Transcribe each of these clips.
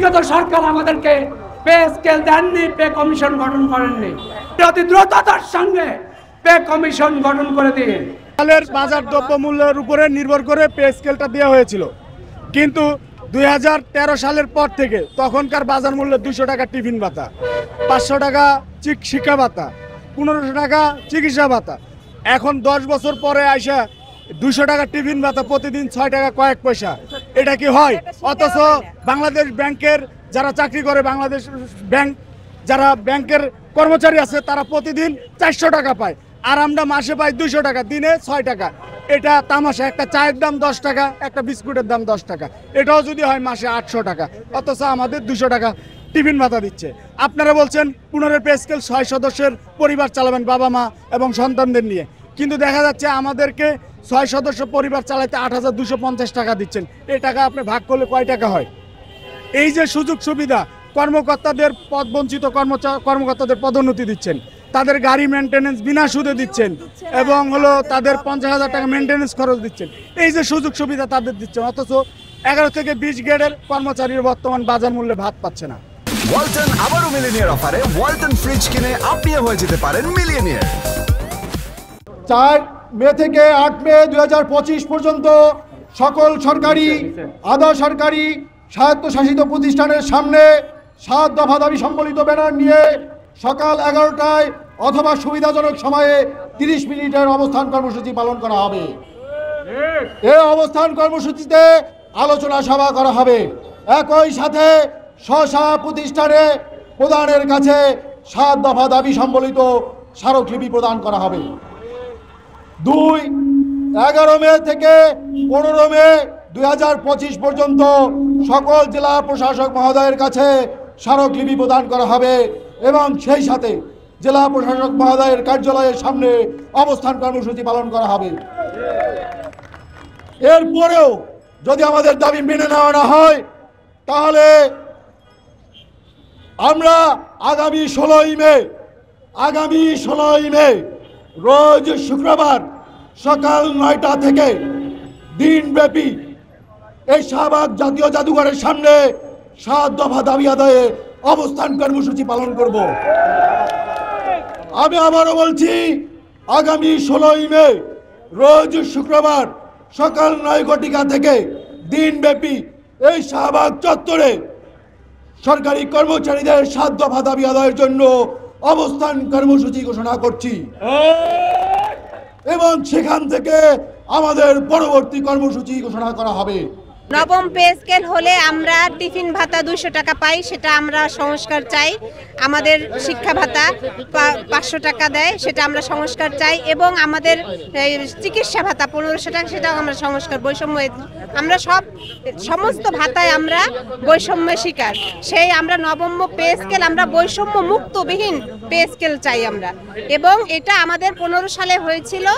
বিগত সরকার আমাদেরকে pay scale দেননি, পে কমিশন গঠন করেননি। অতি দ্রুততার সঙ্গে পে কমিশন গঠন করে দিয়ে চালের বাজার দ্রব্যমূল্যের উপরে নির্ভর করে পে স্কেলটা দেওয়া হয়েছিল, কিন্তু 2013 সালের পর থেকে তখনকার বাজার মূল্য 200 টাকা টিফিন ভাতা, 500 টাকা শিক্ষা ভাতা, 1500 টাকা চিকিৎসা ভাতা। এখন 10 বছর পরে আইসা 200 টাকা টিফিন ভাতা, প্রতিদিন 6 টাকা কয়েক পয়সা। এটা কি হয়? অথচ বাংলাদেশ ব্যাংকের যারা চাকরি করে, বাংলাদেশ ব্যাংক যারা ব্যাংকের কর্মচারী আছে, তারা প্রতিদিন 400 টাকা পায়, আর আমরা মাসে পাই 200 টাকা, দিনে 6 টাকা। এটা তামাশা। একটা চায়ের দাম 10 টাকা, একটা বিস্কুটের দাম 10 টাকা, এটাও যদি হয় মাসে 800 টাকা, অথচ আমাদের 200 টাকা টিফিন ভাতা দিচ্ছে। আপনারা বলছেন 15 পে স্কেল 6 সদস্যের পরিবার চালাবেন, বাবা মা এবং সন্তানদের নিয়ে, কিন্তু দেখা যাচ্ছে আমাদেরকে 6 সদস্য পরিবার চালাতে 8250 টাকা দিচ্ছেন। এই টাকা আপনি ভাগ করলে কয় টাকা হয়? এই যে সুযোগ সুবিধা, কর্মকর্তাদের পদবঞ্চিত কর্মকর্তাদের পদোন্নতি দিচ্ছেন, তাদের গাড়ি মেনটেনেন্স বিনা সুদে দিচ্ছেন, এবং হলো তাদের 50,000 টাকা মেনটেনেন্স খরচ দিচ্ছেন। এই যে সুযোগ সুবিধা তাদের দিচ্ছেন, অথচ 11 থেকে 20 গ্রেডের কর্মচারীর বর্তমান বাজার মূল্যে ভাত পাচ্ছে না। ওয়ালটন আবারও মিলিয়নিয়ার অফারে ওয়ালটন ফ্রিজ কিনে আপনিও হয়ে যেতে পারেন মিলিয়নিয়ার। 4 মে থেকে 8 মে 2025 পর্যন্ত সকল সরকারি, আধা সরকারি, স্বায়ত্তশাসিত প্রতিষ্ঠানের সামনে 7 দফা দাবি সম্বলিত ব্যানার নিয়ে সকাল 11টায় অথবা সুবিধাজনক সময়ে 30 মিনিটের অবস্থান কর্মসূচি পালন করা হবে। এই অবস্থান কর্মসূচিতে আলোচনা সভা করা হবে। একই সাথে স্ব প্রতিষ্ঠানে প্রধানের কাছে 7 দফা দাবি সম্বলিত স্মারকলিপি প্রদান করা হবে। 2 11 মে থেকে 15 মে 2025 পর্যন্ত সকল জেলা প্রশাসক মহোদয়ের কাছে স্মারকলিপি প্রদান করা হবে, এবং সেই সাথে জেলা প্রশাসক মহোদয়ের কার্যালয়ের সামনে অবস্থান কর্মসূচি পালন করা হবে। এরপরেও যদি আমাদের দাবি মেনে নেওয়া না হয়, তাহলে আমরা আগামী 16ই মে রোজ শুক্রবার সকাল 9টা থেকে দিনব্যাপী এই শাহবাগ জাতীয় জাদুঘরের সামনে 7 দফা দাবি আদায়ে অবস্থান কর্মসূচি পালন করব। আমি আবারও বলছি, আগামী 16ই মে রোজ শুক্রবার সকাল 9 ঘটিকা থেকে দিনব্যাপী এই শাহবাগ চত্বরে সরকারি কর্মচারীদের 7 দফা দাবি আদায়ের জন্য অবস্থান কর্মসূচি ঘোষণা করছি, এবং সেখান থেকে আমাদের পরবর্তী কর্মসূচি ঘোষণা করা হবে। নবম পে স্কেল হলে আমরা টিফিন ভাতা 200 টাকা পাই, সেটা আমরা সংস্কার চাই। আমাদের শিক্ষা ভাতা 500 টাকা দেয়, সেটা আমরা সংস্কার চাই। এবং আমাদের চিকিৎসা ভাতা 1500 টাকা, সেটাও আমরা সংস্কার। বৈষম্য, আমরা সমস্ত ভাতায় আমরা বৈষম্য শিকার। সেই আমরা নবম পে স্কেল, আমরা বৈষম্য মুক্তবিহীন পে স্কেল চাই আমরা। এবং এটা আমাদের 15 সালে হয়েছিল,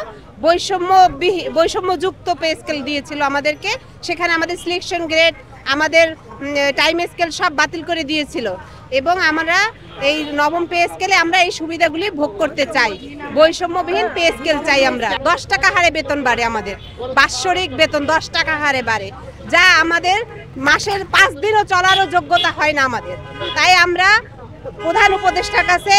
বৈষম্যযুক্ত পে স্কেল দিয়েছিল আমাদেরকে। সেখানে আমাদের সিলেকশন গ্রেড, আমাদের টাইম স্কেল সব বাতিল করে দিয়েছিল, এবং আমরা এই নবম পে স্কেলে আমরা এই সুবিধাগুলি ভোগ করতে চাই। বৈষম্যবিহীন পে স্কেল চাই আমরা। 10 টাকা হারে বেতন বাড়ে, আমাদের বাৎসরিক বেতন 10 টাকা হারে বাড়ে, যা আমাদের মাসের 5 দিনও চলারও যোগ্যতা হয় না আমাদের। তাই আমরা প্রধান উপদেষ্টার কাছে,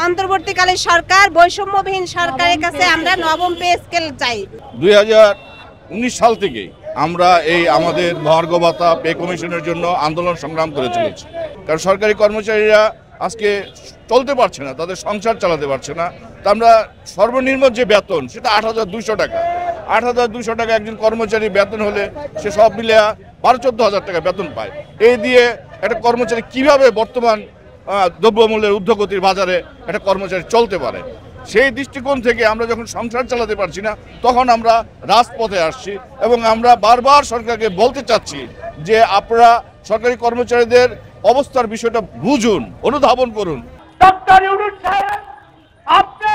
অন্তর্বর্তীকালীন সরকার, বৈষম্যবিহীন সরকারের কাছে আমরা নবম পে স্কেল চাই। 2019 সাল থেকে আমরা এই আমাদের মহার্ঘ ভাতা পে কমিশনের জন্য আন্দোলন সংগ্রাম করে চলেছি, কারণ সরকারি কর্মচারীরা আজকে চলতে পারছে না, তাদের সংসার চালাতে পারছে না। তা আমরা সর্বনিম্ন যে বেতন, সেটা 8,200 টাকা। 8,200 টাকা একজন কর্মচারী বেতন হলে সে সব মিলে 12-14 হাজার টাকা বেতন পায়। এই দিয়ে একটা কর্মচারী কিভাবে বর্তমান দ্রব্যমূল্যের ঊর্ধ্বগতির বাজারে একটা কর্মচারী চলতে পারে? সেই দৃষ্টিকোণ থেকে আমরা যখন সংসার চালাতে পারছি না, তখন আমরা রাজপথে আসছি, এবং আমরা বারবার সরকারকে বলতে চাচ্ছি যে আপনারা সরকারি কর্মচারীদের অবস্থার বিষয়টা বুঝুন, অনুধাবন করুন। ডক্টর ইউনূস সাহেব, আপনি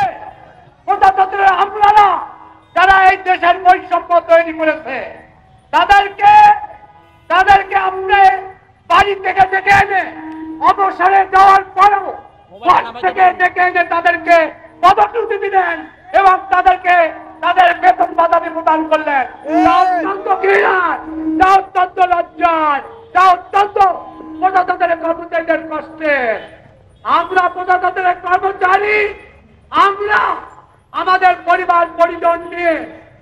প্রজাতন্ত্রের আমলারা যারা এই দেশের বৈষম্য তৈরি করেছে, তাদেরকে আপনি বাড়ি থেকে ডেকে এনে, অবসরে যাওয়ার পরেও থেকে ডেকে এনে তাদেরকে পদোন্নতি দিলেন, এবং তাদেরকে তাদের বেতন বাদাবি প্রদান করলেন। তা অত্যন্ত ঘৃণার, তা অত্যন্ত লজ্জার, তা অত্যন্ত প্রজাতন্ত্রের কর্মচারীদের কষ্টের। আমরা প্রজাতন্ত্রের কর্মচারী, আমরা আমাদের পরিবার পরিজন নিয়ে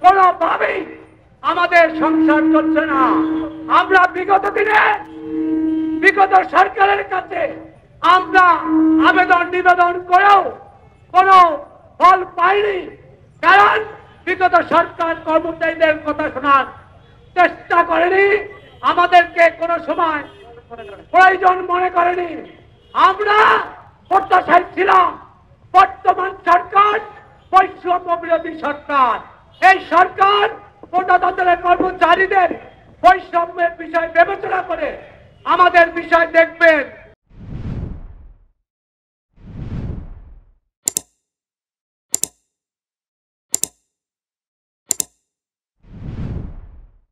কোনোভাবেই আমাদের সংসার চলছে না। আমরা বিগত দিনে বিগত সরকারের কাছে আমরা আবেদন নিবেদন করেও কোনো ফল পাইনি, কারণ বিগত সরকার কর্মচারীদের কথা শোনার চেষ্টা করেনি, আমাদেরকে কোনো সময় প্রয়োজন মনে করেনি। আমরা প্রত্যাশায় ছিলাম বর্তমান সরকার বৈষম্য বিরোধী সরকার, এই সরকার প্রজাতন্ত্রের কর্মচারীদের বৈষম্যের বিষয় বিবেচনা করে আমাদের বিষয় দেখবেন।